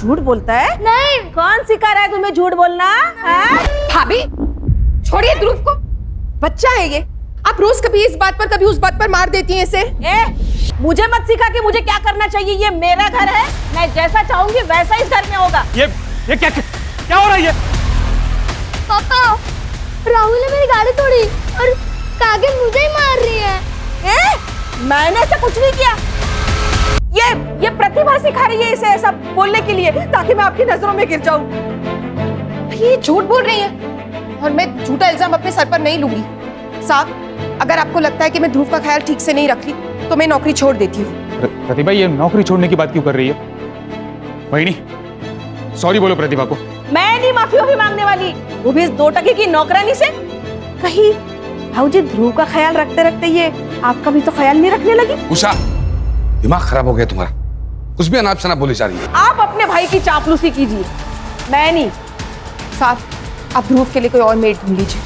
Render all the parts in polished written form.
झूठ बोलता है? नहीं। कौन सिखा रहा है तुम्हें झूठ बोलना? भाभी छोड़िए ध्रुव को, बच्चा है ये। आप रोज कभी इस बात पर कभी उस बात पर मार देती हैं इसे। मुझे मत सिखा कि मुझे क्या करना चाहिए। ये मेरा घर है, मैं जैसा चाहूंगी वैसा इस घर में होगा। ये क्या हो रहा है ये? पापा, राहुल ने मेरी गाड़ी तोड़ी और कागिन मुझे ही मार रही है। मैंने ऐसा कुछ नहीं किया। ये प्रतिभा सिखा रही है इसे ऐसा बोलने के लिए, ताकि मैं आपकी नजरों में गिर जाऊं। ये झूठ बोल रही है और मैं झूठा इल्जाम अपने सर पर नहीं लूंगी। साहब, अगर आपको लगता है कि मैं ध्रुव का ख्याल ठीक से नहीं रख रही तो मैं नौकरी छोड़ देती हूँ। प्रतिभा, ये नौकरी छोड़ने की बात क्यों कर रही है? वहीनी, सॉरी बोलो प्रतिभा को। मैं नहीं माफी मांगने वाली, वो भी इस 2 टके की नौकरानी से। कहीं भाऊजी ध्रुव का ख्याल रखते रखते ये आपका भी तो ख्याल नहीं रखने लगी? उषा, दिमाग खराब हो गया तुम्हारा, कुछ भी अनाप शनाप बोली जा रही है। आप अपने भाई की चापलूसी कीजिए, मैं नहीं। साहब, आप ध्रुव के लिए कोई और मेड ढूंढ लीजिए।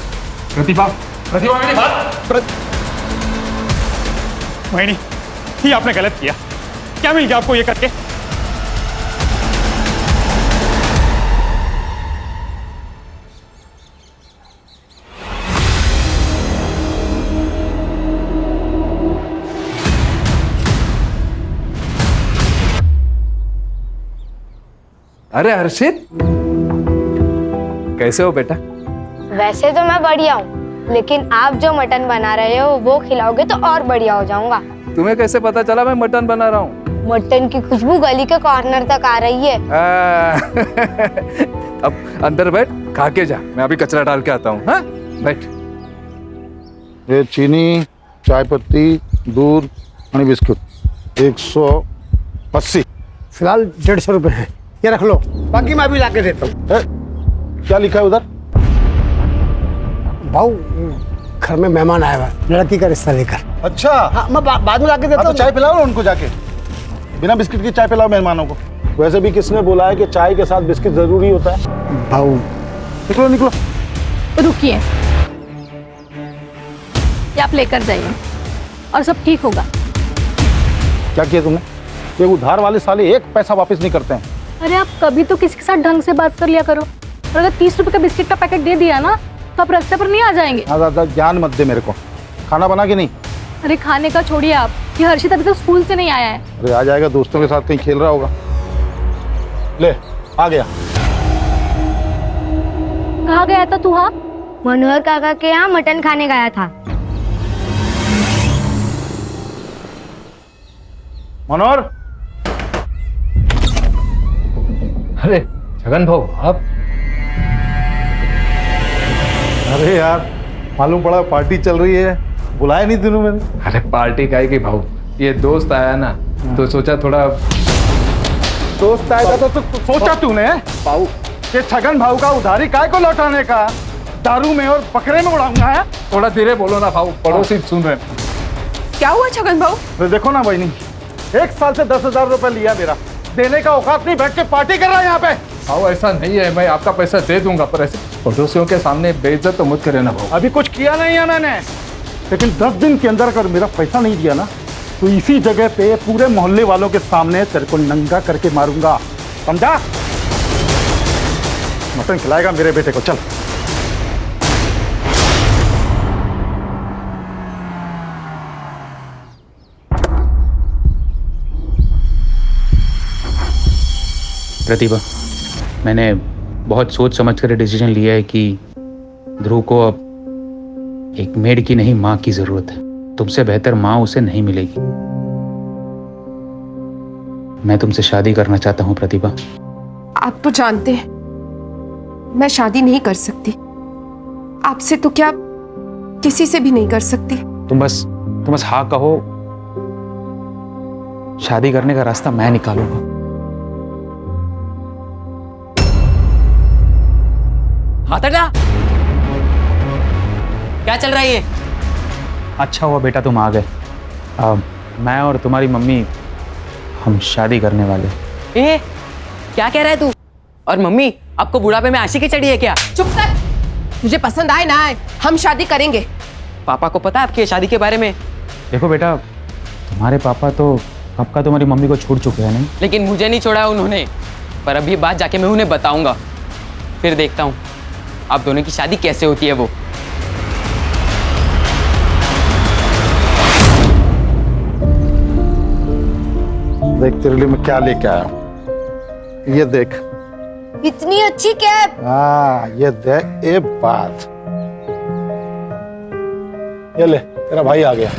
प्रतिभा, मेरी बात। वहीनी, ये आपने गलत किया। क्या मिल गया आपको ये करके? अरे हर्षित, कैसे हो बेटा? वैसे तो मैं बढ़िया हूँ, लेकिन आप जो मटन बना रहे हो वो खिलाओगे तो और बढ़िया हो जाऊंगा। तुम्हें कैसे पता चला मैं मटन बना रहा हूँ? मटन की खुशबू गली के कॉर्नर तक आ रही है। अब अंदर बैठ, खा के जा, मैं अभी कचरा डाल के आता हूँ। हाँ, बैठ। ये चीनी, चाय पत्ती, दूध और बिस्कुट 180। फिलहाल 150 रुपए है, ये रख लो, बाकी मैं अभी ला के देता हूँ। क्या लिखा है उधर? भाऊ, घर में मेहमान आया हुआ है, लड़की का रिश्ता लेकर। अच्छा, हाँ, मैं बाद में ला के देता हूँ। तो चाय पिलाओ उनको जाके, बिना बिस्किट की चाय पिलाओ मेहमानों को। वैसे भी किसने बोला है कि चाय के साथ बिस्किट जरूरी होता है? भाऊ, निकलो निकलो। रुकिए, ये आप लेकर जाइए और सब ठीक होगा। क्या किया तुमने? ये उधार वाले साले 1 पैसा वापस नहीं करते हैं। अरे आप कभी तो किसी के साथ ढंग से बात कर लिया करो। और अगर 30 रुपए का बिस्किट का पैकेट दे दिया ना तो आप रास्ते पर नहीं आ जाएंगे। ज्यादा ज्ञान मत दे मेरे को। खाना बना के नहीं? अरे खाने का छोड़िए आप, ये हर्षित अभी तक स्कूल से नहीं आया है। अरे आ जाएगा, दोस्तों के साथ कहीं खेल रहा होगा। ले, आ गया। कहाँ गया था तू? हाँ, मनोहर काका के यहाँ मटन खाने गया था। मनोहर। अरे छगन भाऊ, आप? अरे यार, मालूम पड़ा पार्टी चल रही है, बुलाया नहीं तूने मैंने। अरे पार्टी काहे की भाऊ, ये दोस्त आया ना तो सोचा थोड़ा। दोस्त आया था तो सोचा तूने भाऊ कि छगन भाऊ का उधारी काय को लौटाने का? दारू में और बकरे में उड़ाऊंगा है? थोड़ा धीरे बोलो ना भाऊ, पड़ोसी सुन रहे। क्या हुआ छगन भाऊ? तो देखो ना बहनी, 1 साल से 10,000 रुपए लिया मेरा, देने का औकात नहीं, बैठ के पार्टी कर रहा है यहाँ पे। भाऊ ऐसा नहीं है, मैं आपका पैसा दे दूंगा, पर ऐसे पड़ोसियों के सामने बेइज्जत तो मत करे ना भाऊ। अभी कुछ किया नहीं है मैंने, लेकिन 10 दिन के अंदर अगर मेरा पैसा नहीं दिया ना तो इसी जगह पे पूरे मोहल्ले वालों के सामने तेरे को नंगा करके मारूंगा, समझा? मटन खिलाएगा मेरे बेटे को, चल। प्रतिभा, मैंने बहुत सोच समझ कर डिसीजन लिया है कि ध्रुव को अब एक मेड की नहीं, माँ की जरूरत है। तुमसे बेहतर माँ उसे नहीं मिलेगी। मैं तुमसे शादी करना चाहता हूँ प्रतिभा। आप तो जानते हैं मैं शादी नहीं कर सकती, आपसे तो क्या किसी से भी नहीं कर सकती। तुम बस हाँ कहो, शादी करने का रास्ता मैं निकालूंगा। हाथ हटा, क्या चल रहा है ये? अच्छा हुआ बेटा तुम आ गए। मैं और तुम्हारी मम्मी हम शादी करने वाले। ए, क्या कह रहा है तू? और मम्मी, आपको बुढ़ापे में आशिकी चढ़ी है क्या? चुप कर, मुझे पसंद आए ना आए, हम शादी करेंगे। पापा को पता है आपकी शादी के बारे में? देखो बेटा, तुम्हारे पापा तो कब का तुम्हारी मम्मी को छोड़ चुके हैं नहीं? लेकिन मुझे नहीं छोड़ा उन्होंने। पर अब ये बात जाके मैं उन्हें बताऊंगा, फिर देखता हूँ आप दोनों की शादी कैसे होती है वो। देख तेरे लिए मैं क्या लेके आया हूं। ये देख। इतनी अच्छी कैप। हाँ ये देख, ये बात। ये ले, तेरा भाई आ गया।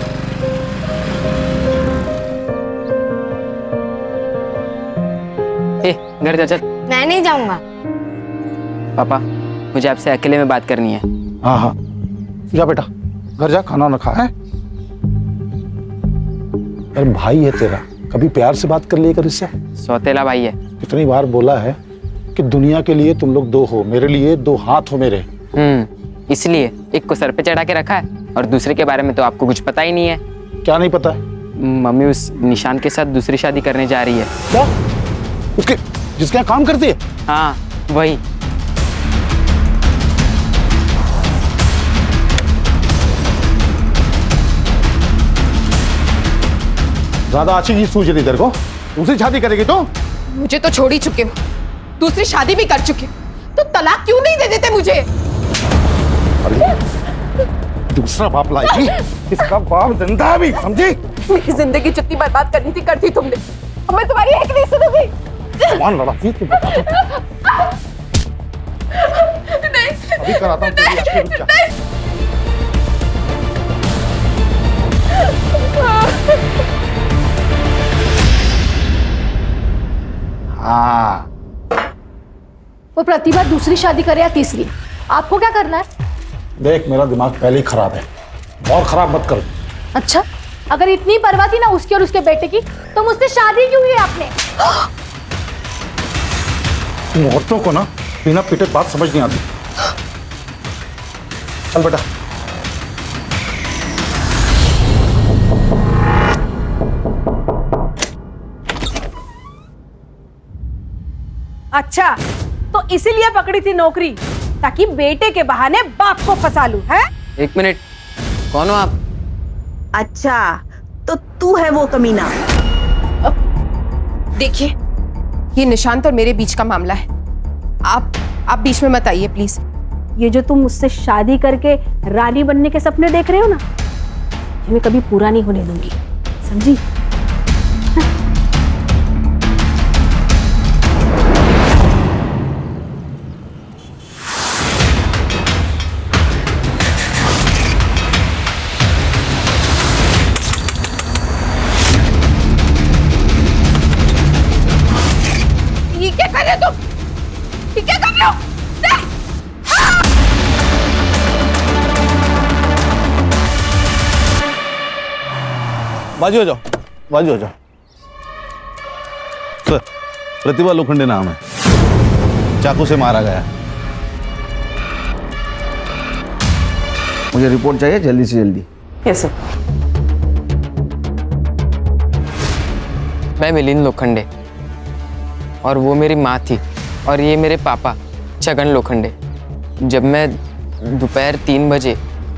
ए, घर जा चल। मैं नहीं जाऊंगा। पापा मुझे आपसे अकेले में बात करनी है। हाँ हाँ जा बेटा, घर जा, खाना ना खा है। अरे भाई है तेरा, कभी प्यार से बात कर लिया कर इससे। सौतेला भाई है। कितनी बार बोला है कि दुनिया के लिए तुम लोग दो हो, मेरे लिए दो हाथ हो मेरे। इसलिए एक को सर पे चढ़ा के रखा है और दूसरे के बारे में तो आपको कुछ पता ही नहीं है। क्या नहीं पता है? मम्मी उस निशान के साथ दूसरी शादी करने जा रही है। क्या? उसके जिसके यहाँ काम करती है? हाँ वही। ज्यादा अच्छी चीज सूझ रही तेरे को? दूसरी शादी करेगी तो? मुझे तो छोड़ ही चुके हो, दूसरी शादी भी कर चुके हो, तो तलाक क्यों नहीं दे देते मुझे? अरे दूसरा बाप लाएगी, इसका बाप जिंदा भी, समझी? मेरी जिंदगी जितनी बर्बाद करनी थी कर दी तुमने, अब मैं तुम्हारी एक नहीं सुनूंगी। कौन लड़ा थी तू बता दो। अभी कराता हूँ तेरी अच्छी, रुक जा। हाँ वो प्रतिभा दूसरी शादी करे या तीसरी, आपको क्या करना है? देख मेरा दिमाग पहले ही खराब है, और खराब मत कर। अच्छा, अगर इतनी परवाह थी ना उसकी और उसके बेटे की, तो मुझसे शादी क्यों की आपने? तुम औरतों को ना बिना पीटे बात समझ नहीं आती। चल बेटा। अच्छा, तो इसीलिए पकड़ी थी नौकरी, ताकि बेटे के बहाने बाप को फंसा लूं, है? एक मिनट, कौन हो आप? अच्छा, तो तू है वो कमीना। देखिए, ये निशांत और मेरे बीच का मामला है, आप बीच में मत आइए प्लीज। ये जो तुम मुझसे शादी करके रानी बनने के सपने देख रहे हो ना, ये मैं कभी पूरा नहीं होने दूंगी, समझी? क्या कर रहे हो तुम? ये क्या कर रहे हो? बाजू हो जाओ, बाजू हो जाओ। सर, प्रतिभा लोखंडे नाम है, चाकू से मारा गया। मुझे रिपोर्ट चाहिए जल्दी से जल्दी। Yes sir. मैं मिलिंद लोखंडे और वो मेरी माँ थी, और ये मेरे पापा छगन लोखंडे। जब मैं दोपहर 3 बजे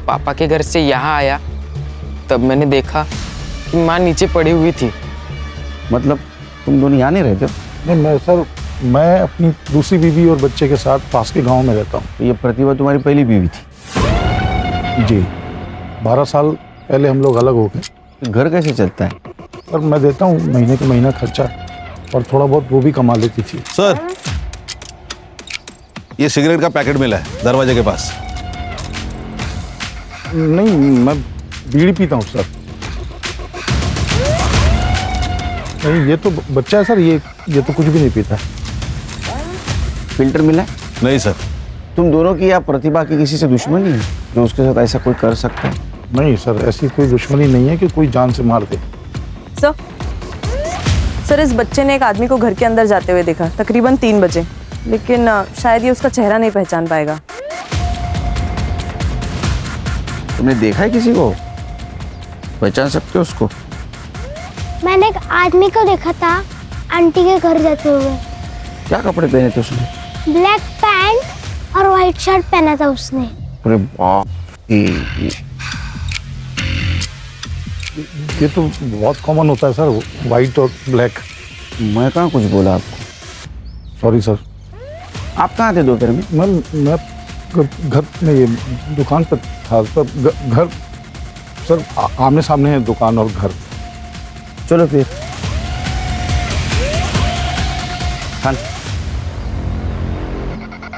पापा के घर से यहाँ आया, तब मैंने देखा कि माँ नीचे पड़ी हुई थी। मतलब तुम दोनों यहाँ नहीं रहते हो? नहीं मैं अपनी दूसरी बीवी और बच्चे के साथ पास के गांव में रहता हूँ। तो ये प्रतिभा तुम्हारी पहली बीवी थी? जी, 12 साल पहले हम लोग अलग हो गए। घर कैसे चलता है? सर मैं देता हूँ महीने के महीना खर्चा, और थोड़ा बहुत वो भी कमा लेती थी। सर, ये सिगरेट का पैकेट मिला है दरवाजे के पास। नहीं, मैं बीड़ी पीता हूँ सर। नहीं, ये तो बच्चा है सर, ये तो कुछ भी नहीं पीता। फिल्टर मिला है? नहीं सर। तुम दोनों की या प्रतिभा की किसी से दुश्मनी है जो उसके साथ ऐसा कोई कर सकता है? नहीं सर, ऐसी कोई दुश्मनी नहीं है कि कोई जान से मार दे। सर, इस बच्चे ने एक आदमी को घर के अंदर जाते हुए देखा, तकरीबन 3 बजे, लेकिन शायद ये उसका चेहरा नहीं पहचान पाएगा। तुमने देखा है किसी को? पहचान सकते हो उसको? मैंने एक आदमी को देखा था आंटी के घर जाते हुए। क्या कपड़े पहने थे उसने? ब्लैक पैंट और व्हाइट शर्ट पहना था उसने। अरे बाप, ये तो बहुत कॉमन होता है सर, वाइट और ब्लैक। मैं कहाँ कुछ बोला आपको? Sorry sir. आप कहाँ थे दोपहर में? मैं घर में, ये दुकान पर था सर। घर सर आमने सामने है दुकान और घर। चलो फिर खान,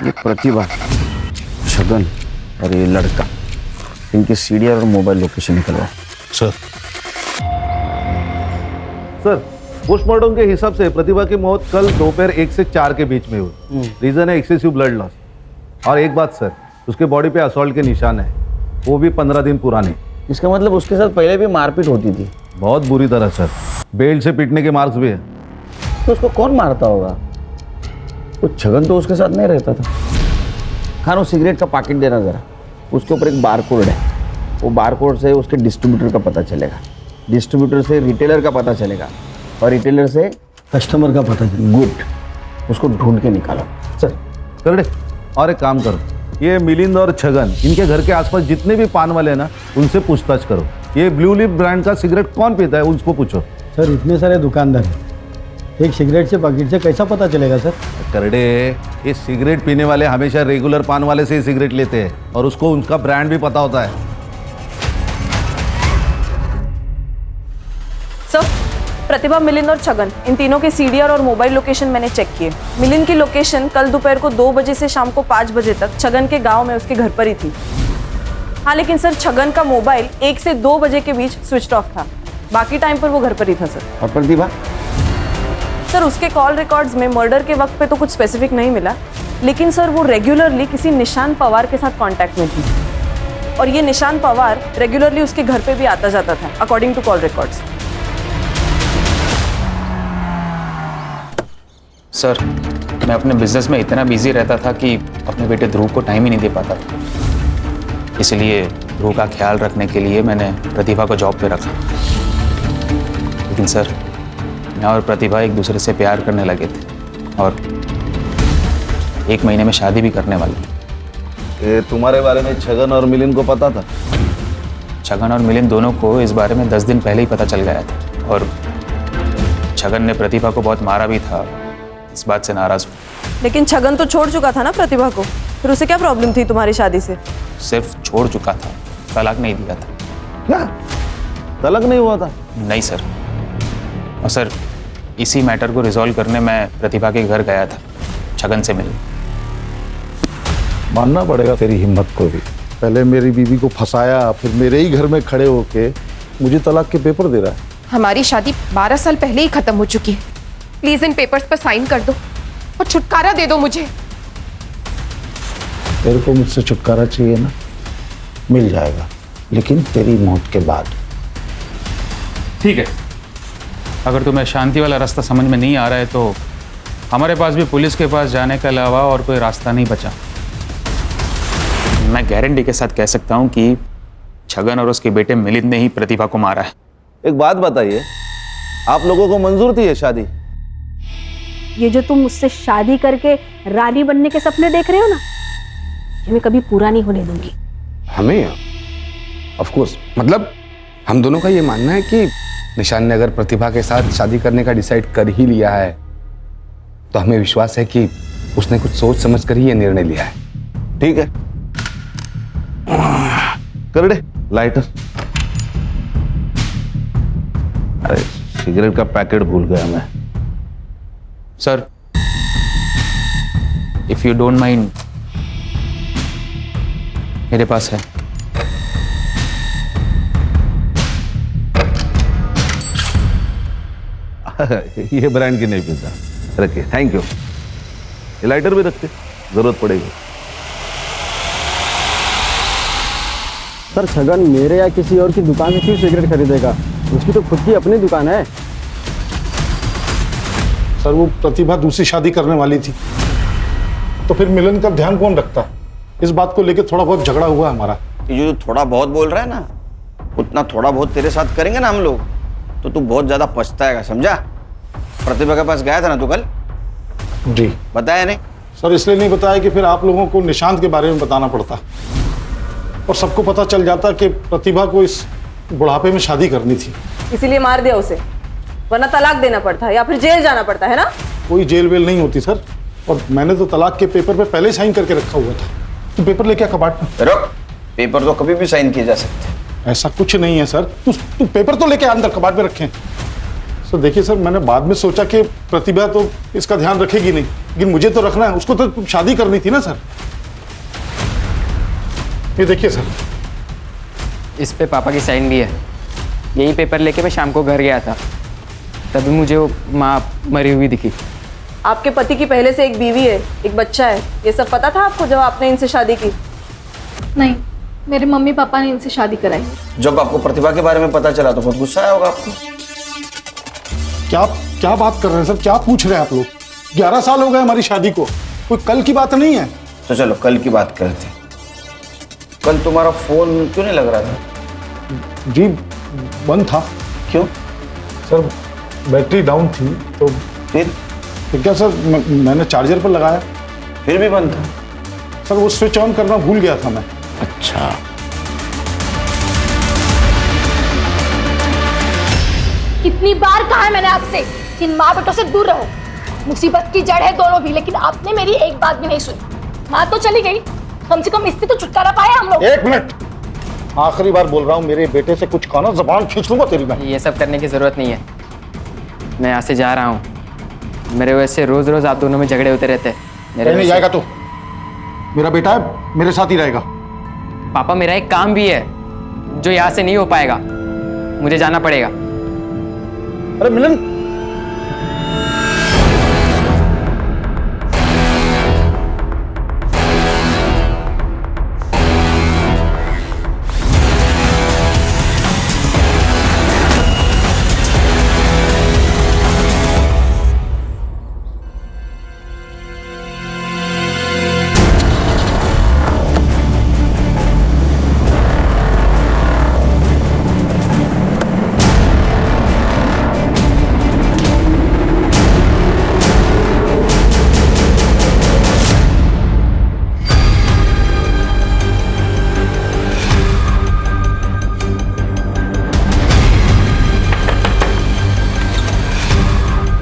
ये प्रतिभा, छगन और ये लड़का, इनके सीडीआर और मोबाइल लोकेशन निकलवाओ। सर सर, पोस्टमार्टम के हिसाब से प्रतिभा की मौत कल दोपहर 1 से 4 के बीच में हुई। रीजन है एक्सेसिव ब्लड लॉस। और एक बात सर, उसके बॉडी पे असॉल्ट के निशान है, वो भी 15 दिन पुराने। इसका मतलब उसके साथ पहले भी मारपीट होती थी? बहुत बुरी तरह सर, बेल्ट से पीटने के मार्क्स भी है। तो उसको कौन मारता होगा? वो छगन तो उसके साथ नहीं रहता था। खान, वो सिगरेट का पैकेट देना जरा, उसके ऊपर एक बारकोड है। वो बारकोड से उसके डिस्ट्रीब्यूटर का पता चलेगा, डिस्ट्रीब्यूटर से रिटेलर का पता चलेगा, और रिटेलर से कस्टमर का पता चलेगा। गुड, उसको ढूंढ के निकालो सर। कर दे। और एक काम करो, ये मिलिंद और छगन, इनके घर के आसपास जितने भी पान वाले हैं ना, उनसे पूछताछ करो। ये ब्लू लिप ब्रांड का सिगरेट कौन पीता है, उसको पूछो। सर इतने सारे दुकानदार हैं, एक सिगरेट से पैकेट से कैसा पता चलेगा सर? करडे, ये सिगरेट पीने वाले हमेशा रेगुलर पान वाले से ही सिगरेट लेते हैं, और उसको उनका ब्रांड भी पता होता है। सर, प्रतिभा, मिलिंद और छगन, इन तीनों के सीडीआर और मोबाइल लोकेशन मैंने चेक किए। मिलिंद की लोकेशन कल दोपहर को 2 बजे से शाम को 5 बजे तक छगन के गांव में उसके घर पर ही थी। हाँ, लेकिन सर छगन का मोबाइल 1 से 2 बजे के बीच स्विच ऑफ था, बाकी टाइम पर वो घर पर ही था सर। और प्रतिभा? सर उसके कॉल रिकॉर्ड्स में मर्डर के वक्त पे तो कुछ स्पेसिफिक नहीं मिला, लेकिन सर वो रेगुलरली किसी निशान पवार के साथ कांटेक्ट में थी, और ये निशान पवार रेगुलरली उसके घर पे भी आता जाता था according to call records. Sir, मैं अपने बिजनेस में इतना बिजी रहता था कि अपने बेटे ध्रुव को टाइम ही नहीं दे पाता था। इसलिए ध्रुव का ख्याल रखने के लिए मैंने प्रतिभा को जॉब पे रखा। लेकिन सर, मैं और प्रतिभा एक दूसरे से प्यार करने लगे थे, और 1 महीने में शादी भी करने वाले थे। तुम्हारे बारे में छगन और मिलिंद को पता था? छगन और मिलिंद दोनों को इस बारे में 10 दिन पहले ही पता चल गया था, और छगन ने प्रतिभा को बहुत मारा भी था, इस बात से नाराज हूँ। लेकिन छगन तो छोड़ चुका था ना प्रतिभा को, फिर उसे क्या प्रॉब्लम थी तुम्हारी शादी से? सिर्फ छोड़ चुका था, तलाक नहीं दिया था। क्या तलाक नहीं हुआ था? नहीं सर। और सर, इसी मैटर को रिजॉल्व करने मैं प्रतिभा के घर गया था छगन से मिलने। मानना पड़ेगा तेरी हिम्मत को भी। पहले मेरी बीवी को फंसाया, फिर मेरे ही घर में खड़े होके मुझे तलाक के पेपर दे रहा है। हमारी शादी 12 साल पहले ही खत्म हो चुकी है। प्लीज इन पेपर्स पर साइन कर दो और छुटकारा दे दो मुझे। तेरे को मुझसे छुटकारा चाहिए ना, मिल जाएगा, लेकिन तेरी मौत के बाद। ठीक है, अगर तुम्हें शांति वाला रास्ता समझ में नहीं आ रहा है तो हमारे पास भी पुलिस के पास जाने के अलावा और कोई रास्ता नहीं बचा। मैं गारंटी के साथ कह सकता हूँ कि छगन और उसके बेटे मिलिंद ने ही प्रतिभा को मारा है। एक बात बताइए, आप लोगों को मंजूर थी ये शादी? ये जो तुम मुझसे शादी करके रानी बनने के सपने देख रहे हो ना, ये मैं कभी पूरा नहीं होने दूंगी। हमें ऑफ कोर्स, मतलब हम दोनों का ये मानना है कि निशान ने अगर प्रतिभा के साथ शादी करने का डिसाइड कर ही लिया है, तो हमें विश्वास है कि उसने कुछ सोच समझ कर ही ये निर्णय लिया है। ठीक है, कर दे लाइटर। अरे सिगरेट का पैकेट भूल गया मैं। Sir, if you don't mind, मेरे पास है। ये ब्रांड की नहीं पीता, रखिए। Thank you. ये लाइटर भी रखते, जरूरत पड़ेगी। सर छगन मेरे या किसी और की दुकान से क्यों सिगरेट खरीदेगा? उसकी तो खुद की अपनी दुकान है। सर वो प्रतिभा दूसरी शादी करने वाली थी, तो फिर मिलन का ध्यान कौन रखता? इस बात को लेकर थोड़ा बहुत झगड़ा हुआ हमारा। ये जो थोड़ा बहुत बोल रहा है ना, उतना थोड़ा बहुत तेरे साथ करेंगे ना हम लोग, तो तू बहुत ज्यादा पछताएगा, समझा? प्रतिभा के पास गया था ना तू कल? जी। बताया नहीं? सर इसलिए नहीं बताया कि फिर आप लोगों को निशांत के बारे में बताना पड़ता, और सबको पता चल जाता कि प्रतिभा को इस बुढ़ापे में शादी करनी थी। इसीलिए मार दिया उसे, वरना तलाक देना पड़ता है या फिर जेल जाना पड़ता है ना? कोई जेल वेल नहीं होती सर, और मैंने तो तलाक के पेपर पे पहले साइन करके रखा हुआ था। तू पेपर लेके आ कबाट में। रुक, पेपर तो कभी भी साइन किए जा सकते हैं। ऐसा कुछ नहीं है सर, तू पेपर तो लेके अंदर कबाट में रखें। सर देखिए सर, मैंने बाद में सोचा कि प्रतिभा तो इसका ध्यान रखेगी नहीं, लेकिन मुझे तो रखना है, उसको तो शादी करनी थी ना सर। ये देखिए सर, इस पे पापा की साइन भी है। यही पेपर लेके मैं शाम को घर गया था, तभी मुझे वो माँ मरी हुई दिखी। आपके पति की पहले से एक बीवी है, एक बच्चा है, ये सब पता था आपको जब आपने इनसे शादी की? नहीं, मेरे मम्मी पापा ने इनसे शादी कराई। जब आपको प्रतिभा के बारे में पता चला तो बहुत गुस्सा आया होगा आपको। क्या बात कर रहे हैं सर, क्या पूछ रहे हैं आप लोग? 11 साल हो गए हमारी शादी को, कोई कल की बात नहीं है। तो चलो कल की बात करते हैं। कल तुम्हारा फोन क्यों नहीं लग रहा था? जी बंद था। क्यों? सर बैटरी डाउन थी तो। फिर क्या सर, मैंने चार्जर पर लगाया, फिर भी बंद था। सर वो स्विच ऑन करना भूल गया था मैं। अच्छा, कितनी बार कहा है मैंने आपसे कि इन माँ बेटों से दूर रहो। मुसीबत की जड़ है दोनों भी, लेकिन आपने मेरी एक बात भी नहीं सुनी। माँ तो चली गई, कम से कम इससे तो छुटकारा पाया हम लोग। 1 मिनट, आखिरी बार बोल रहा हूँ, मेरे बेटे से कुछ खाना, जबान खींच लूंगा तेरी मैं। ये सब करने की ज़रूरत नहीं है, मैं यहाँ से जा रहा हूँ। मेरे वजह से रोज़ रोज़ आप दोनों में झगड़े होते रहते हैं। नहीं जाएगा तो मेरा बेटा है, मेरे साथ ही रहेगा। पापा मेरा एक काम भी है जो यहाँ से नहीं हो पाएगा, मुझे जाना पड़ेगा। अरे मिलन,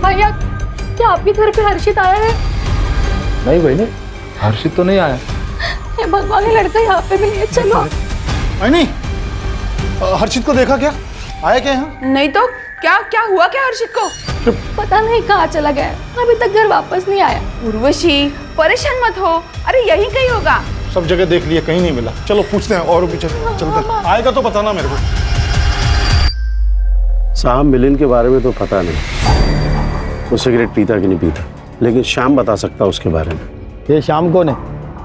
भैया, क्या आपके घर पे हर्षित आया है? नहीं बहनी, हर्षित तो नहीं आया। हे भगवान, ये लड़का यहाँ पे भी नहीं है। चलो। नहीं, हर्षित को देखा क्या? आया क्या यहाँ? नहीं तो क्या हुआ क्या हर्षित को? पता नहीं कहाँ चला गया है, अभी तक घर वापस नहीं आया। उर्वशी परेशान मत हो, अरे यहीं कहीं होगा। सब जगह देख लिया, कहीं नहीं मिला। चलो पूछते हैं और भी चलते हैं। आएगा तो बताना मेरे को। साहब मिलिंद के बारे में तो पता नहीं, वो सिगरेट पीता कि नहीं पीता, लेकिन श्याम बता सकता उसके बारे में। ये शाम कौन है?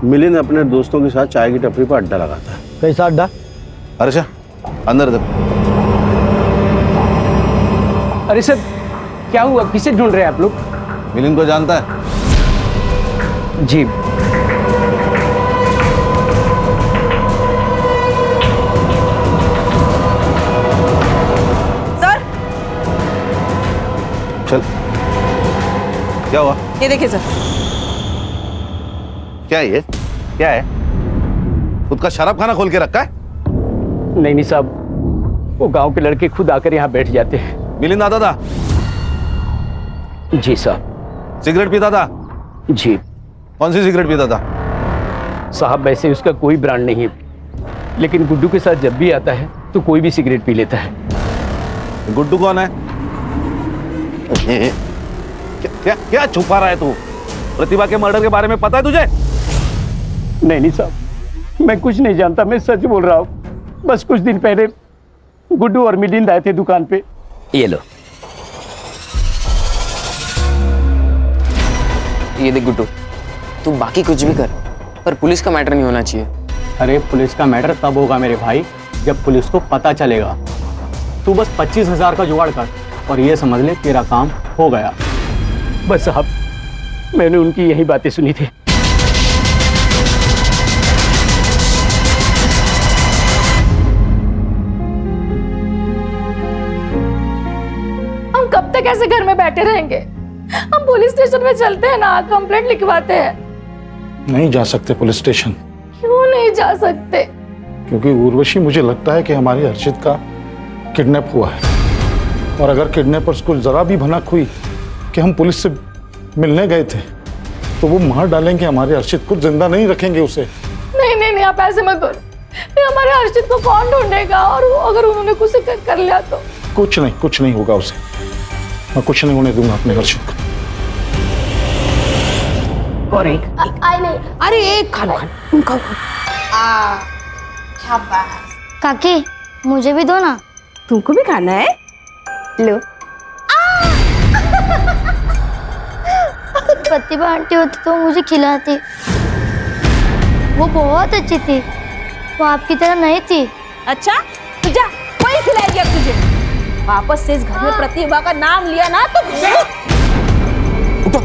मिलिंद अपने दोस्तों के साथ चाय की टपरी पर अड्डा लगाता है। कैसा अड्डा? अर्षा अंदर दे। अरे सर, क्या हुआ? किसे ढूंढ रहे हैं आप लोग? मिलिंद को जानता है? जी। सर, चल, क्या हुआ? ये देखिए सर। क्या है ये? क्या है? खुद का शराब खाना खोल के रखा है? नहीं साहब, वो गांव के लड़के खुद आकर यहाँ बैठ जाते हैं। मिलिंद आता था? जी साहब। सिगरेट पीता था? जी। कौन सी सिगरेट पीता था? साहब वैसे उसका कोई ब्रांड नहीं है, लेकिन गुड्डू के साथ जब भी आता है तो कोई भी सिगरेट पी लेता है। गुड्डू कौन है? क्या क्या छुपा रहा है तू? प्रतिभा के मर्डर के बारे में पता है तुझे? नहीं साहब, मैं कुछ नहीं जानता, मैं सच बोल रहा हूँ। बस कुछ दिन पहले गुड्डू और मिलिंद आए थे दुकान पे। ये लो, ये देख गुड्डू, तू बाकी कुछ भी कर, पर पुलिस का मैटर नहीं होना चाहिए। अरे पुलिस का मैटर तब होगा मेरे भाई जब पुलिस को पता चलेगा। तू बस 25,000 का जुगाड़ कर और ये समझ ले तेरा काम हो गया। बस साहब, मैंने उनकी यही बातें सुनी थी। हम कब तक ऐसे घर में बैठे रहेंगे? हम पुलिस स्टेशन में चलते हैं ना, कंप्लेंट लिखवाते हैं। नहीं जा सकते पुलिस स्टेशन। क्यों नहीं जा सकते? क्योंकि उर्वशी, मुझे लगता है कि हमारी हर्षित का किडनैप हुआ है, और अगर किडनैपर्स को जरा भी भनक हुई कि हम पुलिस से मिलने गए थे तो वो मार डालेंगे हमारे अर्शित को, जिंदा नहीं रखेंगे उसे। नहीं नहीं नहीं, आप ऐसे मत करो। फिर हमारे हर्षित को कौन ढूंढेगा? और अगर उन्होंने कुछ कर लिया तो? कुछ नहीं होगा उसे, मैं कुछ नहीं होने दूंगा अपने हर्षित को। और एक आई नहीं। अरे एक खाना तुम खाओ। शाबाश। काकी मुझे भी दो ना। तुमको भी खाना है? लो। प्रतिभा आंटी होती तो मुझे खिलाती। वो बहुत अच्छी थी, वो आपकी तरह नहीं थी। अच्छा तो जा, वही खिलाएगी अब तुझे। वापस से इस घर में प्रतिभा का नाम लिया ना तो उठो,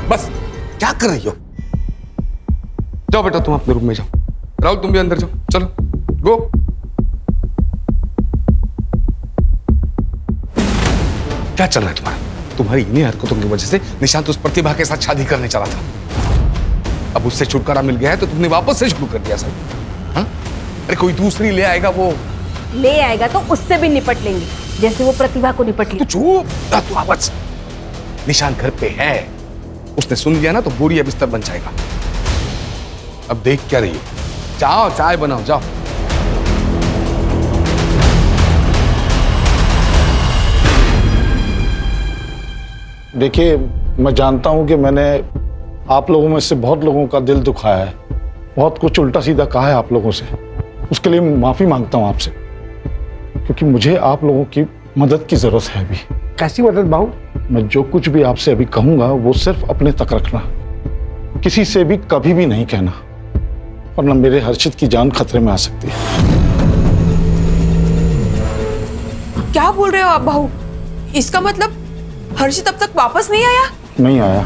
बस क्या कर रही हो? जाओ बेटा तुम अपने रूम में जाओ। राहुल तुम भी अंदर जाओ, चलो गो। क्या चल रहा है तुम्हारा? तुम्हारी इन्हीं हरकतों की वजह से निशांत उस प्रतिभा के साथ शादी करने चला था। अब उससे छुटकारा मिल गया है तो तुमने वापस से शुरू कर दिया सब। हाँ? अरे कोई दूसरी ले आएगा, वो ले आएगा तो उससे भी निपट लेंगे जैसे वो प्रतिभा को निपट लिया। तू चुप, तू आवाज। निशांत घर पे है, उसने सुन लिया ना तो बोरिया बिस्तर बन जाएगा। अब देख क्या रही हो? जाओ चाय बनाओ, जाओ। देखिए, मैं जानता हूं कि मैंने आप लोगों में से बहुत लोगों का दिल दुखाया है, बहुत कुछ उल्टा सीधा कहा है आप लोगों से। उसके लिए माफी मांगता हूं आपसे, क्योंकि मुझे आप लोगों की मदद की जरूरत है अभी। कैसी मदद बाबू? मैं जो कुछ भी आपसे अभी कहूंगा वो सिर्फ अपने तक रखना, किसी से भी कभी भी नहीं कहना, वरना मेरे हर्षित की जान खतरे में आ सकती है। क्या बोल रहे हो आप बहू? इसका मतलब हर्षित अब तक वापस नहीं आया? नहीं आया।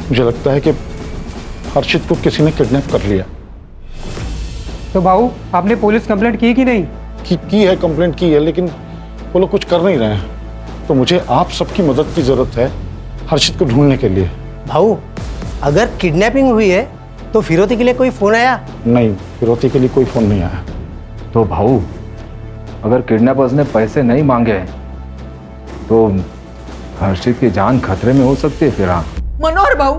मुझे लगता है कि हर्षित को किसी ने किडनैप कर लिया। तो बाबू आपने पुलिस कंप्लेंट की कि नहीं? की है, कंप्लेंट की है, लेकिन वो लोग कुछ कर नहीं रहे हैं। तो मुझे आप सबकी मदद की जरूरत है हर्षित को ढूंढने के लिए। भाऊ अगर किडनैपिंग हुई है तो फिरौती के लिए कोई फोन आया? नहीं, फिरौती के लिए कोई फोन नहीं आया। तो भाऊ अगर किडनैपर्स ने पैसे नहीं मांगे तो हर्षित की जान खतरे में हो सकती है फिर। हाँ मनोहर बहू,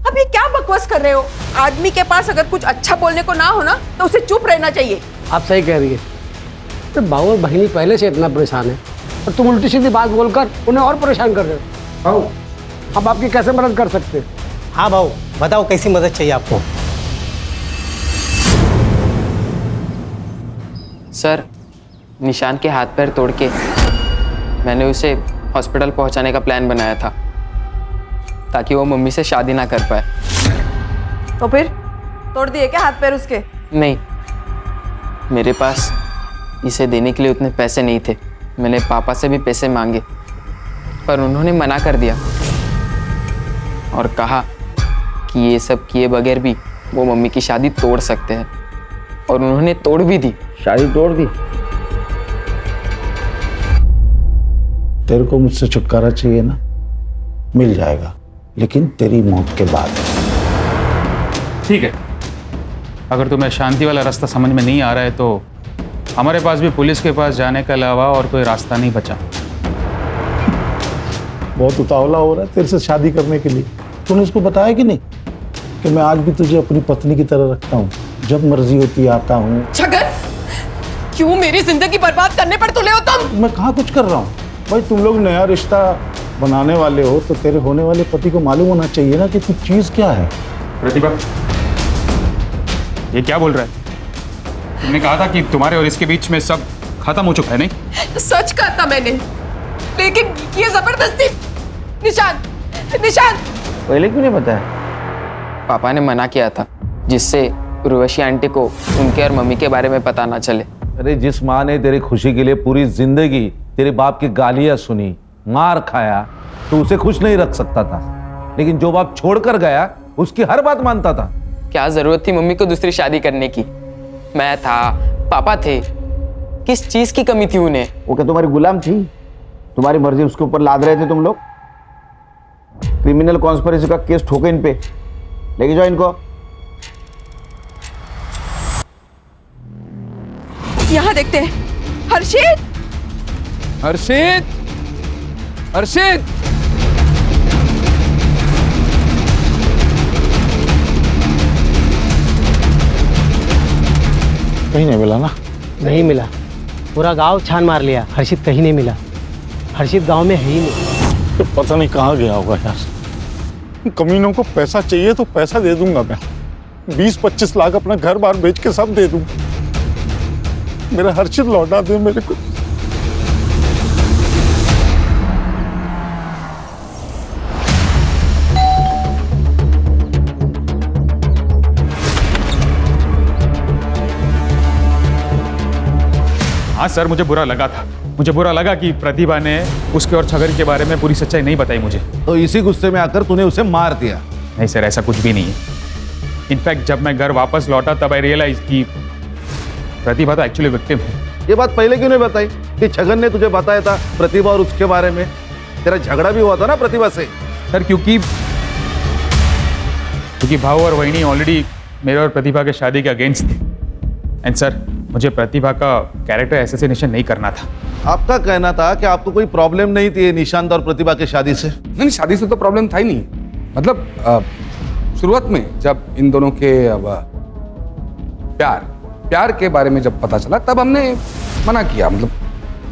अब ये क्या बकवास कर रहे हो? आदमी के पास अगर कुछ अच्छा बोलने को ना हो ना तो उसे चुप रहना चाहिए। आप सही कह रही है। तो बाबू और बहिनी पहले से इतना परेशान है और तुम उल्टी सीधी बात बोलकर उन्हें और परेशान कर रहे हो। बाबू हम आपकी कैसे मदद कर सकते हैं? हाँ बाबू बताओ कैसी मदद चाहिए आपको? सर, निशांत के हाथ पैर तोड़ के मैंने उसे हॉस्पिटल पहुंचाने का प्लान बनाया था ताकि वो मम्मी से शादी ना कर पाए। तो फिर तोड़ दिए क्या हाथ पैर उसके? नहीं, मेरे पास इसे देने के लिए उतने पैसे नहीं थे। मैंने पापा से भी पैसे मांगे पर उन्होंने मना कर दिया और कहा कि ये सब किए बगैर भी वो मम्मी की शादी तोड़ सकते हैं, और उन्होंने तोड़ भी दी। शादी तोड़ दी? तेरे को मुझसे छुटकारा चाहिए ना, मिल जाएगा, लेकिन तेरी मौत के बाद। ठीक है, अगर तुम्हें शांति वाला रास्ता समझ में नहीं आ रहा है तो हमारे पास भी पुलिस के पास जाने के अलावा और कोई रास्ता नहीं बचा। बहुत उतावला हो रहा है तेरे से शादी करने के लिए। तूने उसको बताया कि नहीं कि मैं आज भी तुझे अपनी पत्नी की तरह रखता हूँ, जब मर्जी होती आता हूँ। छगन, क्यों मेरी जिंदगी बर्बाद करने पर तुले हो तुम? मैं कहाँ कुछ कर रहा हूँ भाई, तुम लोग नया रिश्ता बनाने वाले हो तो तेरे होने वाले पति को मालूम होना चाहिए ना कि तू चीज क्या है। प्रतिभा, ये क्या बोल रहा है? तुमने कहा था कि तुम्हारे और इसके बीच में सब खत्म हो चुका है, नहीं? सच कहा था मैंने, लेकिन ये जबरदस्ती। निशांत, निशांत पहले क्यों नहीं बताया? पापा ने मना किया था जिससे उर्वशी आंटी को उनके और मम्मी के बारे में पता ना चले। अरे जिस माँ ने तेरी खुशी के लिए पूरी जिंदगी तेरे बाप की गालियां सुनी, मार खाया, तो उसे खुश नहीं रख सकता था, लेकिन जो बाप छोड़कर गया उसकी हर बात मानता था। क्या जरूरत थी मम्मी को दूसरी शादी करने की? मैं था, पापा थे, किस चीज की कमी थी उन्हें? वो क्या तुम्हारी गुलाम थी? तुम्हारी मर्जी उसके ऊपर लाद रहे थे तुम लोग? क्रिमिनल कॉन्स्पिरेसी का केस ठोके इन पे, लेके जाओ इनको। यहाँ देखते हैं। हर्षित, हर्षित, हर्षित, कहीं नहीं मिला ना? नहीं मिला, पूरा गांव छान मार लिया, हर्षित कहीं नहीं मिला। हर्षित गांव में है ही नहीं। तो पता नहीं कहाँ गया होगा यार। कमीनों को पैसा चाहिए तो पैसा दे दूंगा मैं, 20-25 लाख अपना घर बार बेच के सब दे दूंगा। मेरा हर्षित लौटा दे मेरे को। हाँ सर, मुझे बुरा लगा था। मुझे बुरा लगा कि प्रतिभा ने उसके और छगन के बारे में पूरी सच्चाई नहीं बताई मुझे। तो इसी गुस्से में आकर तूने उसे मार दिया? नहीं सर, ऐसा कुछ भी नहीं है। इनफैक्ट जब मैं घर वापस लौटा तब आई रियलाइज कि प्रतिभा तो एक्चुअली विक्टिम है। ये बात पहले क्यों नहीं बताई कि छगन ने तुझे बताया था प्रतिभा और उसके बारे में? तेरा झगड़ा भी हुआ था ना प्रतिभा से। सर क्योंकि भाऊ और वहिनी ऑलरेडी मेरे और प्रतिभा के शादी के अगेंस्ट थे। एंड सर, मुझे प्रतिभा का कैरेक्टर असैसिनेशन नहीं करना था। आपका कहना था कि आपको कोई प्रॉब्लम नहीं थी निशांत और प्रतिभा के शादी से? नहीं, शादी से तो प्रॉब्लम था ही नहीं। मतलब शुरुआत में जब इन दोनों के प्यार के बारे में जब पता चला तब हमने मना किया। मतलब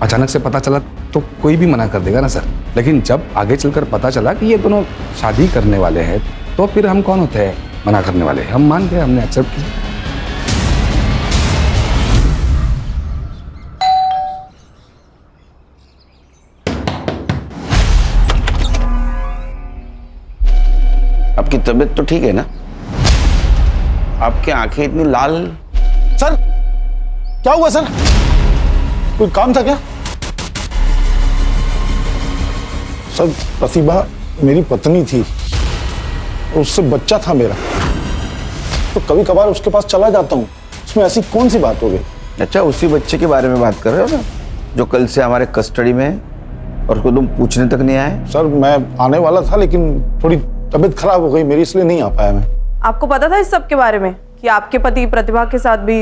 अचानक से पता चला तो कोई भी मना कर देगा ना सर। लेकिन जब आगे चलकर पता चला कि ये दोनों शादी करने वाले हैं तो फिर हम कौन होते हैं मना करने वाले? हम मान गए, हमने एक्सेप्ट किया। आपकी तबीयत तो ठीक है ना? आपकी आंखें इतनी लाल। सर क्या हुआ सर? कोई काम था क्या? सर प्रतिभा मेरी पत्नी थी, उससे बच्चा था मेरा, तो कभी कभार उसके पास चला जाता हूँ। उसमें ऐसी कौन सी बात हो गई? अच्छा, उसी बच्चे के बारे में बात कर रहे हो ना, जो कल से हमारे कस्टडी में है और उसको तुम पूछने तक नहीं आए? सर मैं आने वाला था लेकिन थोड़ी तबीयत खराब हो गई मेरी, इसलिए नहीं आ पाया मैं। आपको पता था इस सब के बारे में कि आपके पति प्रतिभा के साथ भी?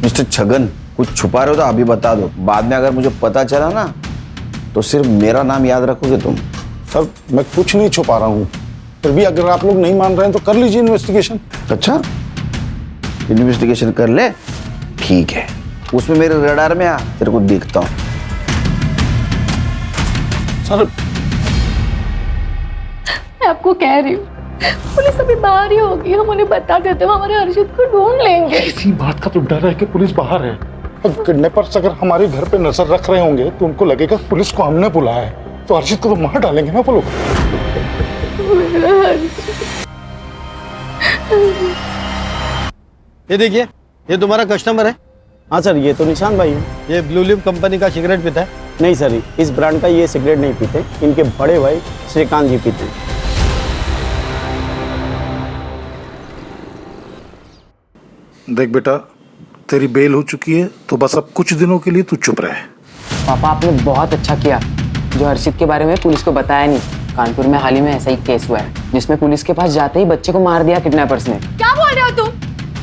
मिस्टर छगन, कुछ छुपा रहे हो तो अभी बता दो। बाद में अगर मुझे पता चला ना तो सिर्फ मेरा नाम याद रखोगे तुम। सर मैं कुछ नहीं छुपा रहा हूँ, फिर भी अगर आप लोग नहीं मान रहे हैं तो कर लीजिए इन्वेस्टिगेशन। अच्छा, इन्वेस्टिगेशन कर ले, ठीक है। उसमें मेरे रडार में आ, तेरे को देखता हूँ। सर मैं आपको कह रही हूँ, पुलिस अभी बाहर ही होगी, हम उन्हें बता देते हैं, हमारे हर्षित को ढूंढ लेंगे। इसी बात का तो डर है कि पुलिस बाहर है। अब किडनैपर्स अगर हमारे घर पे नजर रख रहे होंगे तो उनको लगेगा पुलिस को हमने बुलाया है, तो हर्षित को तो मार डालेंगे ना वो लोग। ये देखिए, ये तुम्हारा कस्टमर है। हाँ सर, ये तो निशांत भाई है। ये ब्लू लिप कंपनी का सिगरेट पीता है? नहीं सर, इस ब्रांड का ये सिगरेट नहीं पीते, इनके बड़े भाई श्रीकांत जी पीते हैं। देख बेटा, तेरी बेल हो चुकी है तो बस अब कुछ दिनों के लिए तू चुप रहे। पापा आपने बहुत अच्छा किया जो हर्षित के बारे में पुलिस को बताया नहीं। कानपुर में हाल ही में ऐसा ही केस हुआ है जिसमें पुलिस के पास जाते ही बच्चे को मार दिया किडनैपर्स ने। क्या बोल रहे हो तुम?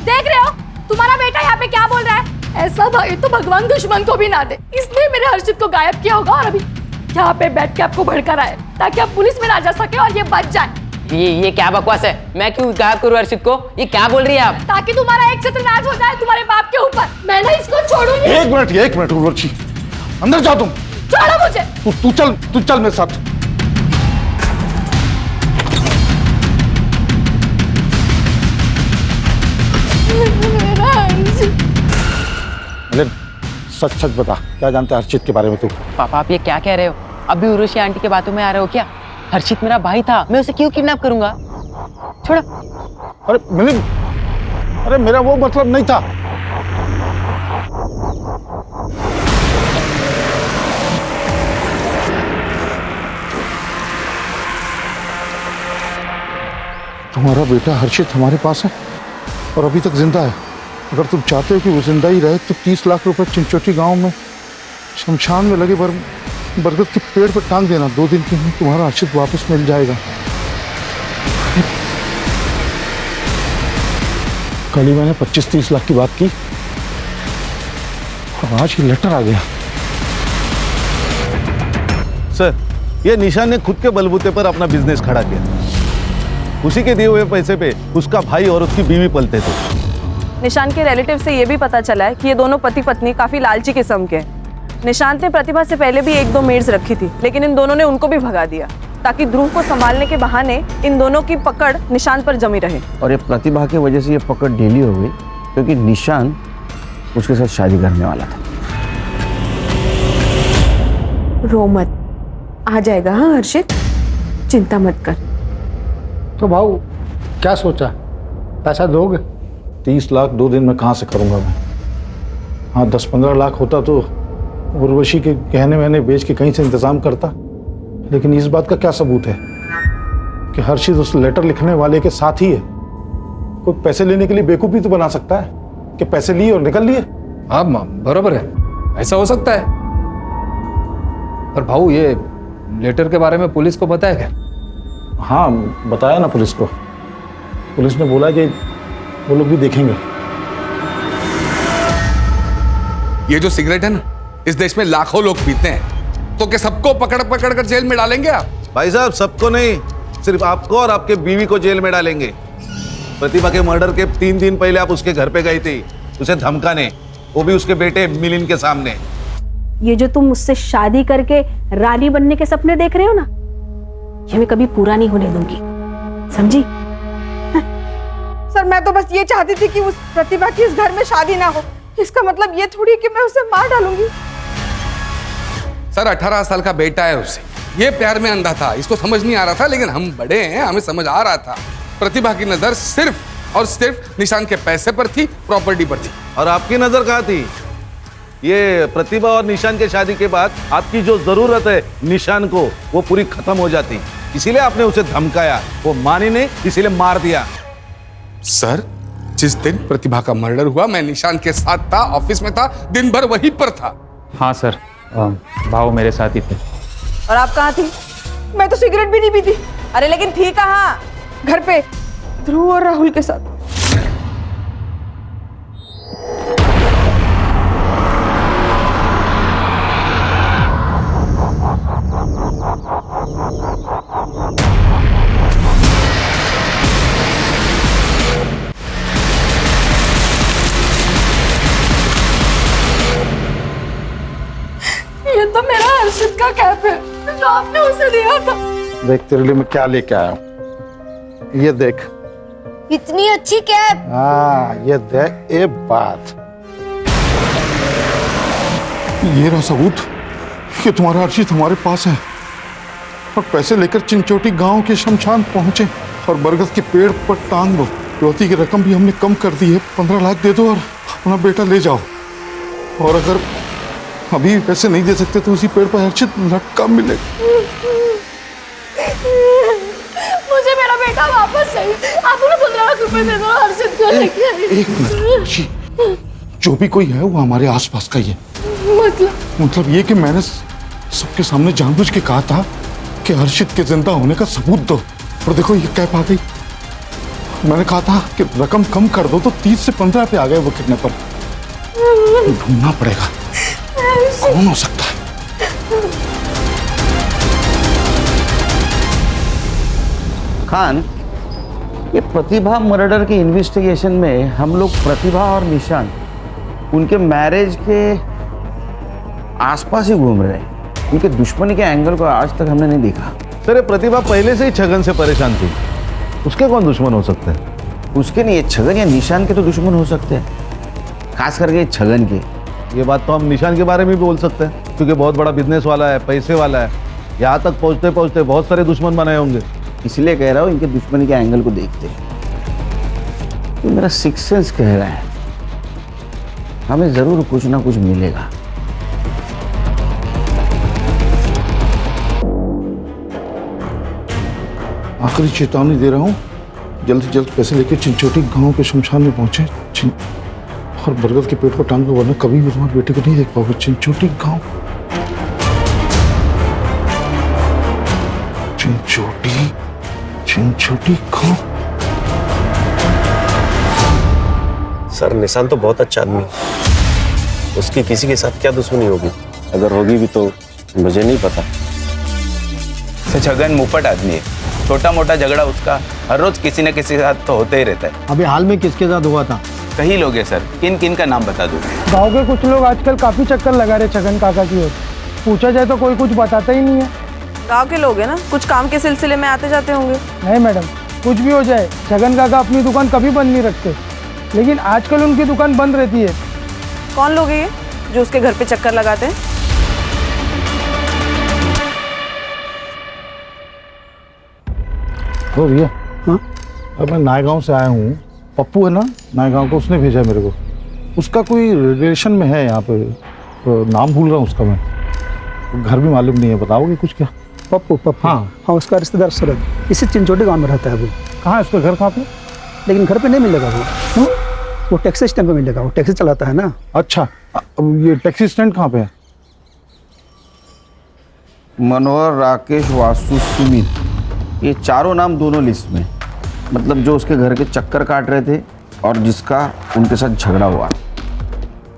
देख रहे हो तुम्हारा बेटा यहाँ पे क्या बोल रहा है? ऐसा भाई तो भगवान दुश्मन को भी ना दे, इसलिए मेरे हर्षित को गायब किया होगा और अभी यहाँ पे बैठ के आपको भड़का रहा है ताकि आप पुलिस में ना जा सके और ये बच जाए। ये क्या बकवास है? मैं क्यों गायब करूँ हर्षित को? ये क्या बोल रही है आप? ताकि तुम्हारा एक सत्यनाश हो जाए तुम्हारे बाप के ऊपर। मैं ना इसको छोड़ूंगी। एक मिनट उर्वशी, अंदर जा तुम। छोड़ो मुझे। तू चल मेरे साथ। अरे सच बता, क्या जानते हैं हर्षित के बारे में तू? पापा आप ये क्या कह रहे हो? अभी उर्वशी आंटी की बातों में आ रहे हो क्या? हर्षित मेरा भाई था, मैं उसे क्यों किडनैप करूंगा? छोड़ो। अरे मिलिंद, अरे मेरा वो मतलब नहीं था। तुम्हारा बेटा हर्षित हमारे पास है और अभी तक जिंदा है। अगर तुम चाहते हो कि वो जिंदा ही रहे तो 30 लाख रुपए चिंचोटी गांव में शमशान में लगे बरगद के पेड़ पर टांग देना। 2 दिन के अंदर तुम्हारा हर्षित वापस मिल जाएगा। कल ही मैंने 25-30 लाख की बात की और आज ये लेटर आ गया। सर, ये निशान ने खुद के बलबूते पर अपना बिजनेस खड़ा किया। उसी के दिए हुए पैसे पे उसका भाई और उसकी बीवी पलते थे। निशांत के रिलेटिव से ये भी पता चला है कि ये दोनों पति पत्नी काफी लालची किस्म के हैं। निशांत ने प्रतिभा से पहले भी 1-2 मेड्स रखी थी, लेकिन इन दोनों ने उनको भी भगा दिया ताकि ध्रुव को संभालने के बहाने इन दोनों की पकड़ निशांत पर जमी रहे। और ये प्रतिभा की वजह से ये पकड़ ढीली हो गई क्योंकि निशांत उसके साथ शादी करने वाला था। रो मत, आ जाएगा। हाँ हर्षित, चिंता मत कर। तो भाऊ क्या सोचा, पैसा दोगे? 30 लाख 2 दिन में कहाँ से करूँगा मैं? हाँ 10-15 लाख होता तो उर्वशी के गहने वहने बेच के कहीं से इंतजाम करता, लेकिन इस बात का क्या सबूत है कि हर्षित उस लेटर लिखने वाले के साथ ही है? कोई पैसे लेने के लिए बेवकूफ़ी तो बना सकता है कि पैसे लिए और निकल लिए। हाँ बराबर है, ऐसा हो सकता है। पर भाऊ ये लेटर के बारे में पुलिस को पता है क्या? हाँ बताया ना पुलिस को। पुलिस ने बोला कि वो लोग भी देखेंगे। ये जो सिगरेट है ना, इस देश में लाखों लोग पीते हैं, तो क्या सबको पकड़ पकड़ कर जेल में डालेंगे आप? भाई साहब सबको नहीं, सिर्फ आपको और आपके बीवी को जेल में डालेंगे। प्रतिभा के मर्डर के 3 दिन पहले आप उसके घर पे गई थी उसे धमकाने, वो भी उसके बेटे मिलिंद के सामने। ये जो तुम मुझसे शादी करके रानी बनने के सपने देख रहे हो ना, ये मैं कभी पूरा नहीं होने दूंगी, समझी? सर मैं तो बस ये चाहती थी कि उस प्रतिभा की इस घर में शादी ना हो। इसका मतलब ये थोड़ी कि मैं उसे मार डालूंगी। सर 18 साल का बेटा है उससे, ये प्यार में अंधा था, इसको समझ नहीं आ रहा था, लेकिन हम बड़े हैं, हमें समझ आ रहा था। प्रतिभा की नजर सिर्फ और सिर्फ निशांत के पैसे पर थी, प्रॉपर्टी पर थी। और आपकी नजर कहाँ थी? ये प्रतिभा और निशान के शादी के बाद आपकी जो जरूरत है निशान को, वो पूरी खत्म हो जाती, इसीलिए आपने उसे धमकाया। वो मानी नहीं, इसीलिए मार दिया। सर जिस दिन प्रतिभा का मर्डर हुआ मैं निशान के साथ था, ऑफिस में था, दिन भर वहीं पर था। हाँ सर, भाव मेरे साथ ही थे। और आप कहाँ थी? मैं तो सिगरेट भी नहीं पीती। अरे लेकिन थी कहाँ? घर पे ध्रुव और राहुल के साथ। ये तो मेरा हर्षित का कैप है जो आपने उसे दिया था। देख तेरे लिए मैं क्या लेके आया हूँ, ये देख। इतनी अच्छी कैप। हाँ ये देख, एक बात, ये रहा सबूत कि तुम्हारा हर्षित हमारे पास है और पैसे लेकर चिंचोटी गांव के शमशान पहुंचे और बरगद के पेड़ पर टांग दो। रोती की रकम भी हमने कम कर दी है, 15 लाख दे दो और अपना बेटा ले जाओ। और अगर अभी पैसे नहीं दे सकते तो उसी पेड़ पर हर्षित लटका मिलेगा। मुझे मेरा बेटा वापस चाहिए। आप उन्हें 15 लाख रुपए दे दो, हर्षित को लेके आइए। एक मिनट, जो भी कोई है वो हमारे आसपास का ही है। मतलब ये कि मैंने सबके सामने जानबूझ के कहा था कि हर्षित के जिंदा होने का सबूत दो, और देखो ये कैप आ गई। मैंने कहा था कि रकम कम कर दो तो 30 से 15 पे आ गए वो किडनैपर। ढूंढना पड़ेगा कौन हो सकता है। खान, ये प्रतिभा मर्डर के इन्वेस्टिगेशन में हम लोग प्रतिभा और निशान उनके मैरिज के आसपास ही घूम रहे हैं। उनके दुश्मनी के एंगल को आज तक हमने नहीं देखा। सर प्रतिभा पहले से ही छगन से परेशान थी, उसके कौन दुश्मन हो सकते हैं? उसके नहीं, छगन या निशान के तो दुश्मन हो सकते हैं, खास करके छगन के। ये बात तो हम निशान के बारे में भी बोल सकते हैं, क्योंकि बहुत बड़ा बिजनेस वाला है, पैसे वाला है। यहाँ तक पहुँचते पहुँचते बहुत सारे दुश्मन बनाए होंगे। इसलिए कह रहा हूँ इनके दुश्मनी के एंगल को देखते। तो मेरा सिक्स सेंस कह रहा है हमें जरूर कुछ ना कुछ मिलेगा। आखिरी चेतावनी दे रहा हूँ, जल्द से जल्द पैसे लेके चिंचोटी गांव के शमशान में पहुंचे और बरगद के पेड़ पर टांग दो, वरना कभी भी तुम्हारे बेटे को नहीं देख पाओगे। चिंचोटी गांव, चिंचोटी गांव। सर निशान तो बहुत अच्छा आदमी है, उसकी किसी के साथ क्या दुश्मनी होगी? अगर होगी भी तो मुझे नहीं पता। छगन मुफ्त आदमी है, छोटा मोटा झगड़ा उसका हर रोज किसी न किसी के साथ तो होते ही रहता है। अभी हाल में किसके साथ हुआ था? कई लोग हैं सर, किन किन का नाम बता दूं? गांव के कुछ लोग आजकल काफी चक्कर लगा रहे छगन काका की ओर। पूछा जाए तो कोई कुछ बताता ही नहीं है। गांव के लोग हैं ना, कुछ काम के सिलसिले में आते जाते होंगे। नहीं मैडम, कुछ भी हो जाए छगन काका अपनी दुकान कभी बंद नहीं रखते, लेकिन आजकल उनकी दुकान बंद रहती है। कौन लोग हैं ये जो उसके घर पे चक्कर लगाते हैं? ओ भैया, हाँ अब मैं नायगांव से आया हूँ। पप्पू है ना नायगांव को, उसने भेजा है मेरे को। उसका कोई रिलेशन में है यहाँ पे, तो नाम भूल रहा हूँ उसका मैं। घर भी मालूम नहीं है, बताओगे कुछ क्या? पप्पू हाँ उसका रिश्तेदार शरद इसी चिंचोटी गांव में रहता है वो। कहाँ है उसका घर, कहाँ पे? लेकिन घर पे नहीं मिलेगा वो। क्यों? वो टैक्सी स्टैंड पे मिलेगा, वो टैक्सी चलाता है ना। अच्छा, अब ये टैक्सी स्टैंड कहाँ पे है? मनोहर, राकेश, वासु, सुमित, ये चारों नाम दोनों लिस्ट में। मतलब जो उसके घर के चक्कर काट रहे थे और जिसका उनके साथ झगड़ा हुआ।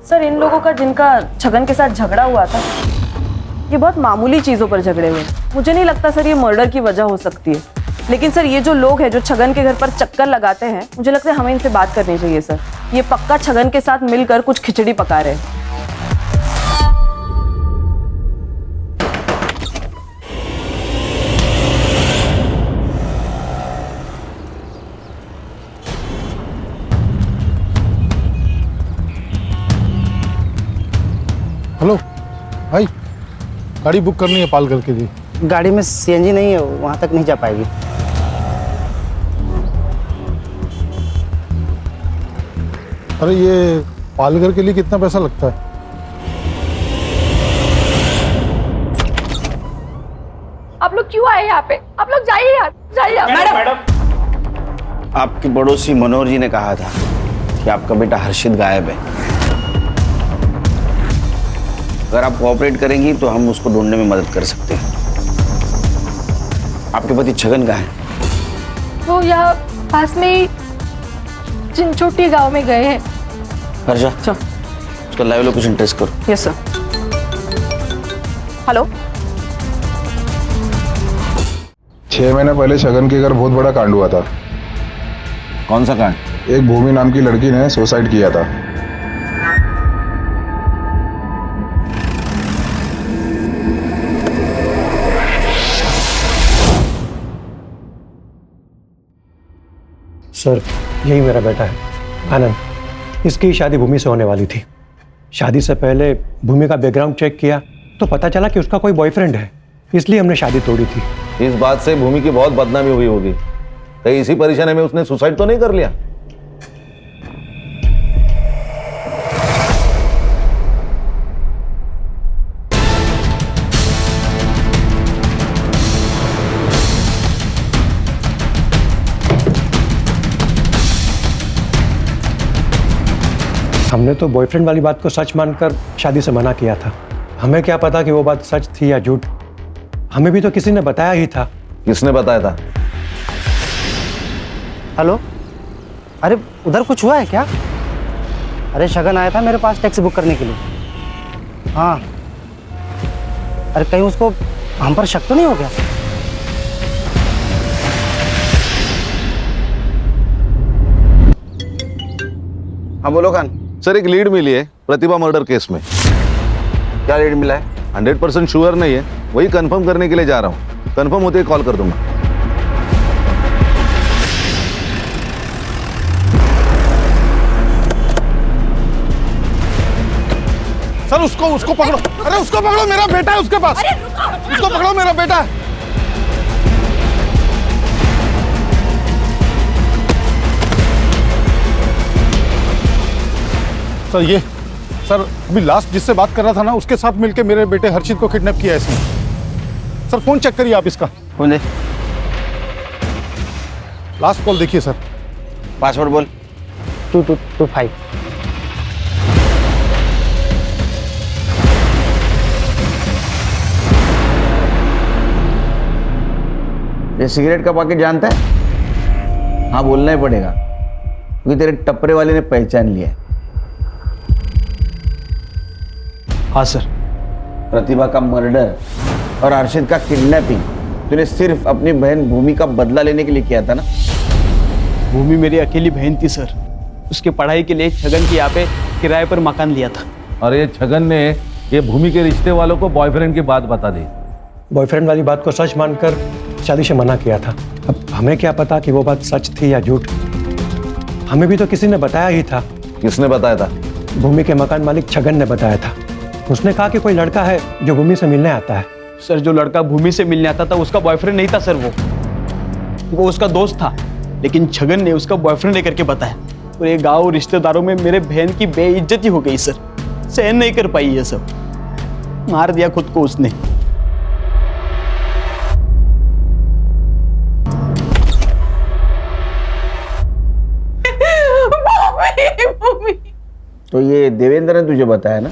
सर इन लोगों का जिनका छगन के साथ झगड़ा हुआ था, ये बहुत मामूली चीज़ों पर झगड़े हुए। मुझे नहीं लगता सर ये मर्डर की वजह हो सकती है। लेकिन सर ये जो लोग हैं जो छगन के घर पर चक्कर लगाते हैं, मुझे लगता है हमें इनसे बात करनी चाहिए सर। ये पक्का छगन के साथ मिलकर कुछ खिचड़ी पका रहे हैं। हेलो भाई, गाड़ी बुक करनी है पालघर के लिए। गाड़ी में सीएनजी नहीं है, वहाँ तक नहीं जा पाएगी। अरे ये पालघर के लिए कितना पैसा लगता है? आप लोग क्यों आए यहाँ पे? आप लोग जाइए यार, जाइए। मैडम, आपके पड़ोसी मनोहर जी ने कहा था कि आपका बेटा हर्षित गायब है। अगर आप कोऑपरेट करेंगी तो हम उसको ढूंढने में मदद कर सकते हैं। आपके पति छगन कहाँ है? वो यहाँ पास में ही चिंचोटी गांव में गए हैं। हर्षा, उसका लाइव लोकेशन ट्रेस करो। Yes sir. हेलो, 6 महीने पहले छगन के घर बहुत बड़ा कांड हुआ था। कौन सा कांड? एक भूमि नाम की लड़की ने सुसाइड किया था। सर, यही मेरा बेटा है आनंद। इसकी शादी भूमि से होने वाली थी। शादी से पहले भूमि का बैकग्राउंड चेक किया तो पता चला कि उसका कोई बॉयफ्रेंड है, इसलिए हमने शादी तोड़ी थी। इस बात से भूमि की बहुत बदनामी हुई होगी। कहीं इसी परेशानी में उसने सुसाइड तो नहीं कर लिया? हमने तो बॉयफ्रेंड वाली बात को सच मानकर शादी से मना किया था। हमें क्या पता कि वो बात सच थी या झूठ। हमें भी तो किसी ने बताया ही था। किसने बताया था? हेलो, अरे उधर कुछ हुआ है क्या? अरे शगन आया था मेरे पास टैक्सी बुक करने के लिए। हाँ, अरे कहीं उसको हम पर शक तो नहीं हो गया? हाँ बोलो खान। सर, एक लीड मिली है प्रतिभा मर्डर केस में। क्या लीड मिला है? 100% श्योर नहीं है, वही कंफर्म करने के लिए जा रहा हूँ। कंफर्म होते ही कॉल कर दूंगा। सर उसको पकड़ो। अरे उसको पकड़ो, मेरा बेटा है उसके पास। उसको पकड़ो, मेरा बेटा है। सर अभी लास्ट जिससे बात कर रहा था ना, उसके साथ मिलके मेरे बेटे हर्षित को किडनैप किया है इसने। सर फोन चेक करिए आप इसका। फोन दे। लास्ट कॉल देखिए सर। पासवर्ड बोल। 2225। ये सिगरेट का पैकेट जानता है? हाँ बोलना ही पड़ेगा, क्योंकि तेरे टपरे वाले ने पहचान लिया है। हाँ सर। प्रतिभा का मर्डर और अर्शित का किडनैपिंग तूने सिर्फ अपनी बहन भूमि का बदला लेने के लिए किया था ना? भूमि मेरी अकेली बहन थी सर। उसकी पढ़ाई के लिए छगन की यहाँ पे किराए पर मकान लिया था। और ये छगन ने ये भूमि के रिश्ते वालों को बॉयफ्रेंड की बात बता दी। बॉयफ्रेंड वाली बात को सच मानकर शादी से मना किया था। अब हमें क्या पता कि वो बात सच थी या झूठ। हमें भी तो किसी ने बताया ही था। किसने बताया था? भूमि के मकान मालिक छगन ने बताया था। उसने कहा कि कोई लड़का है जो भूमि से मिलने आता है। सर, जो लड़का भूमि से मिलने आता था उसका बॉयफ्रेंड नहीं था सर, वो उसका दोस्त था, लेकिन छगन ने उसका बॉयफ्रेंड लेकर के बताया। और ये गांव रिश्तेदारों में मेरे बहन की बेइज्जती हो गई सर, सहन नहीं कर पाई ये सब, मार दिया खुद को उसने। तो ये देवेंद्र ने तुझे बताया ना?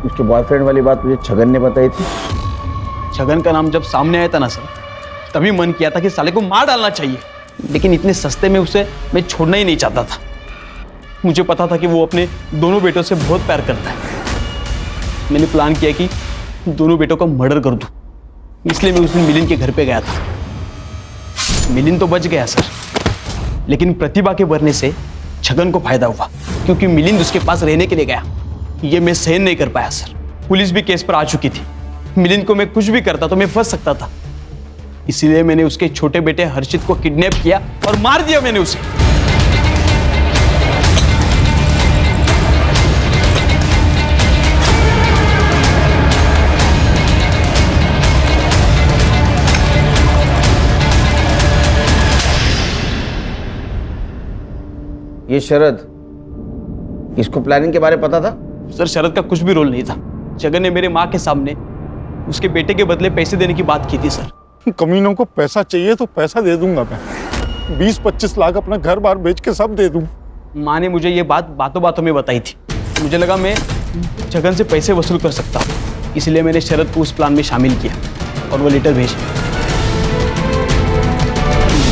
उसके बॉयफ्रेंड वाली बात तुझे छगन ने बताई थी? छगन का नाम जब सामने आया था ना सर, तभी मन किया था कि साले को मार डालना चाहिए, लेकिन इतने सस्ते में उसे मैं छोड़ना ही नहीं चाहता था। मुझे पता था कि वो अपने दोनों बेटों से बहुत प्यार करता है। मैंने प्लान किया कि दोनों बेटों का मर्डर कर दूं, इसलिए मैं उस दिन मिलिंद के घर पे गया था। मिलिंद तो बच गया सर, लेकिन प्रतिभा के मरने से छगन को फायदा हुआ, क्योंकि मिलिंद उसके पास रहने के लिए गया। ये मैं सहन नहीं कर पाया सर। पुलिस भी केस पर आ चुकी थी। मिलिंद को मैं कुछ भी करता तो मैं फंस सकता था, इसीलिए मैंने उसके छोटे बेटे हर्षित को किडनैप किया और मार दिया मैंने उसे। ये शरद, इसको प्लानिंग के बारे में पता था? सर, शरद का कुछ भी रोल नहीं था। छगन ने मेरे माँ के सामने उसके बेटे के बदले पैसे देने की बात की थी सर। कमीनों को पैसा चाहिए तो पैसा दे दूंगा मैं। 20-25 लाख अपना घर बार बेच के सब दे दूं। माँ ने मुझे ये बात बातों बातों में बताई थी। मुझे लगा मैं छगन से पैसे वसूल कर सकता हूँ, इसलिए मैंने शरद को उस प्लान में शामिल किया और वो लेटर भेजा।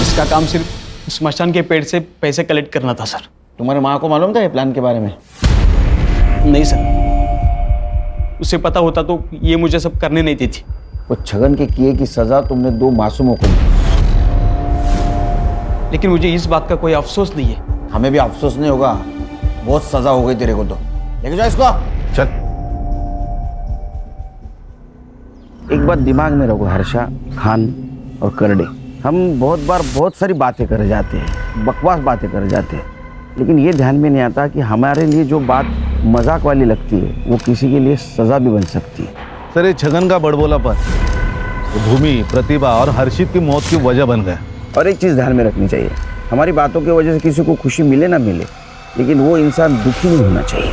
इसका काम सिर्फ स्मशान के पेड़ से पैसे कलेक्ट करना था सर। तुम्हारे माँ को मालूम था ये प्लान के बारे में? नहीं सर, उसे पता होता तो ये मुझे सब करने नहीं देती। वो छगन के किए की सजा तुमने 2 मासूमों को दी, लेकिन मुझे इस बात का कोई अफसोस नहीं है। हमें भी अफसोस नहीं होगा, बहुत सजा हो गई तेरे को। तो लेके जाओ इसको। चल। एक बात दिमाग में रखो हर्षा, खान और करडे, हम बहुत बार बहुत सारी बातें कर जाते हैं, बकवास बातें कर जाते हैं, लेकिन ये ध्यान में नहीं आता कि हमारे लिए जो बात मजाक वाली लगती है वो किसी के लिए सजा भी बन सकती है। सर, ये छगन का बड़बोलापन भूमि, प्रतिभा और हर्षित की मौत की वजह बन गया। और एक चीज़ ध्यान में रखनी चाहिए, हमारी बातों की वजह से किसी को खुशी मिले ना मिले, लेकिन वो इंसान दुखी नहीं होना चाहिए।